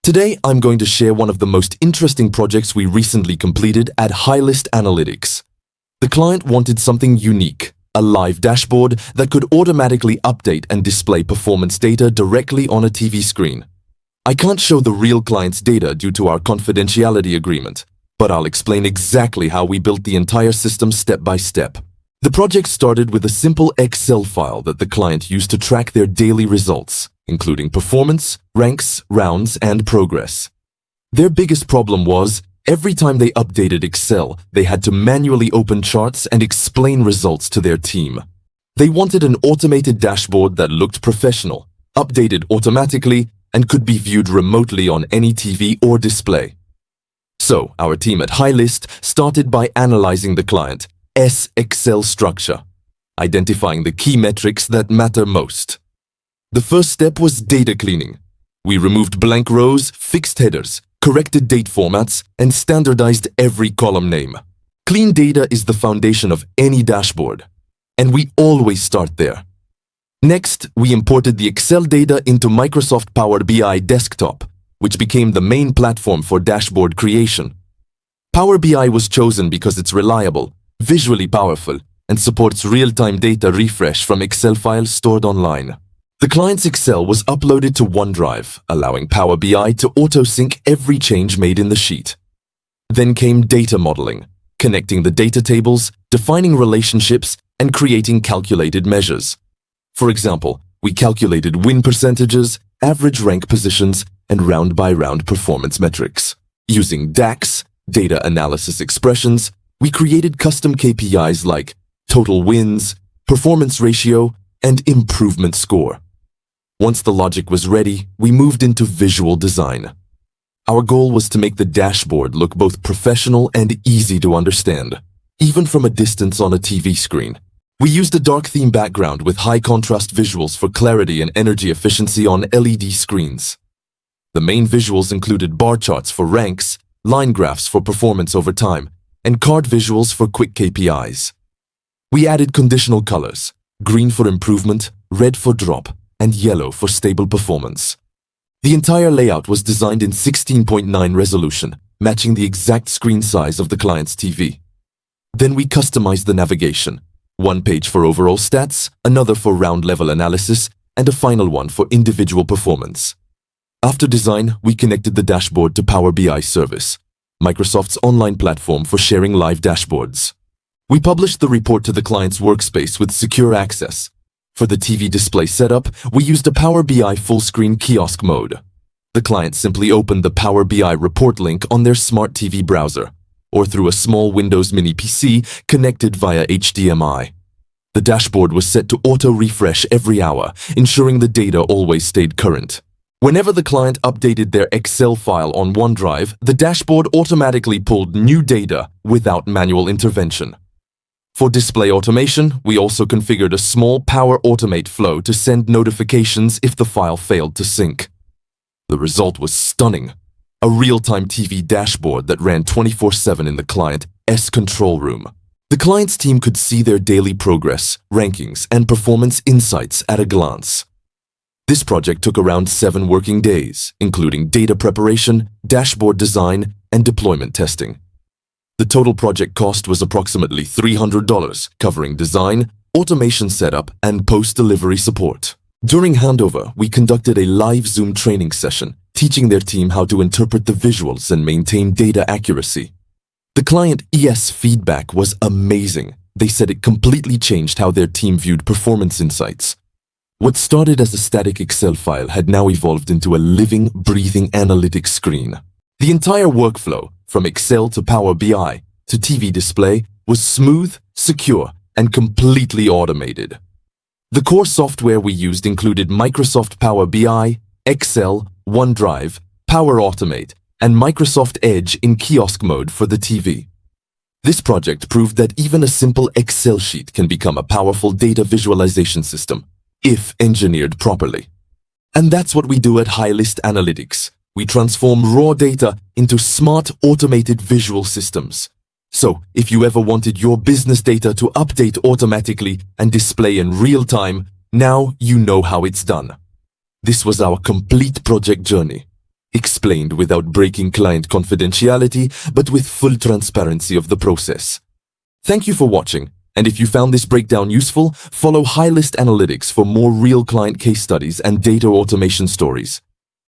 Today, I'm going to share one of the most interesting projects we recently completed at HiLyst Analytics. The client wanted something unique, a live dashboard that could automatically update and display performance data directly on a TV screen. I can't show the real client's data due to our confidentiality agreement, but I'll explain exactly how we built the entire system step by step. The project started with a simple Excel file that the client used to track their daily results, including performance, ranks, rounds, and progress. Their biggest problem was, every time they updated Excel, they had to manually open charts and explain results to their team. They wanted an automated dashboard that looked professional, updated automatically, and could be viewed remotely on any TV or display. So, our team at HiLyst started by analyzing the client's Excel structure, identifying the key metrics that matter most. The first step was data cleaning. We removed blank rows, fixed headers, corrected date formats, and standardized every column name. Clean data is the foundation of any dashboard, and we always start there. Next, we imported the Excel data into Microsoft Power BI Desktop, which became the main platform for dashboard creation. Power BI was chosen because it's reliable, visually powerful, and supports real-time data refresh from Excel files stored online. The client's Excel was uploaded to OneDrive, allowing Power BI to auto-sync every change made in the sheet. Then came data modeling, connecting the data tables, defining relationships, and creating calculated measures. For example, we calculated win percentages, average rank positions, and round-by-round performance metrics. Using DAX, data analysis expressions, we created custom KPIs like total wins, performance ratio, and improvement score. Once the logic was ready, we moved into visual design. Our goal was to make the dashboard look both professional and easy to understand, even from a distance on a TV screen. We used a dark theme background with high contrast visuals for clarity and energy efficiency on LED screens. The main visuals included bar charts for ranks, line graphs for performance over time, and card visuals for quick KPIs. We added conditional colors, green for improvement, red for drop, and yellow for stable performance. The entire layout was designed in 16:9 resolution, matching the exact screen size of the client's TV. Then we customized the navigation, one page for overall stats, another for round-level analysis, and a final one for individual performance. After design, we connected the dashboard to Power BI Service, Microsoft's online platform for sharing live dashboards. We published the report to the client's workspace with secure access. For the TV display setup, we used a Power BI full-screen kiosk mode. The client simply opened the Power BI report link on their smart TV browser, or through a small Windows Mini PC connected via HDMI. The dashboard was set to auto-refresh every hour, ensuring the data always stayed current. Whenever the client updated their Excel file on OneDrive, the dashboard automatically pulled new data without manual intervention. For display automation, we also configured a small Power Automate flow to send notifications if the file failed to sync. The result was stunning. A real-time TV dashboard that ran 24/7 in the client's control room. The client's team could see their daily progress, rankings, and performance insights at a glance. This project took around 7 working days, including data preparation, dashboard design, and deployment testing. The total project cost was approximately $300, covering design, automation setup, and post-delivery support. During handover, we conducted a live Zoom training session, teaching their team how to interpret the visuals and maintain data accuracy. The client's feedback was amazing. They said it completely changed how their team viewed performance insights. What started as a static Excel file had now evolved into a living, breathing analytics screen. The entire workflow, from Excel to Power BI to TV display, was smooth, secure, and completely automated. The core software we used included Microsoft Power BI, Excel, OneDrive, Power Automate, and Microsoft Edge in kiosk mode for the TV. This project proved that even a simple Excel sheet can become a powerful data visualization system, if engineered properly. And that's what we do at HiLyst Analytics. We transform raw data into smart, automated visual systems. So, if you ever wanted your business data to update automatically and display in real time, now you know how it's done. This was our complete project journey. explained without breaking client confidentiality, but with full transparency of the process. Thank you for watching, and if you found this breakdown useful, follow HiLyst Analytics for more real client case studies and data automation stories.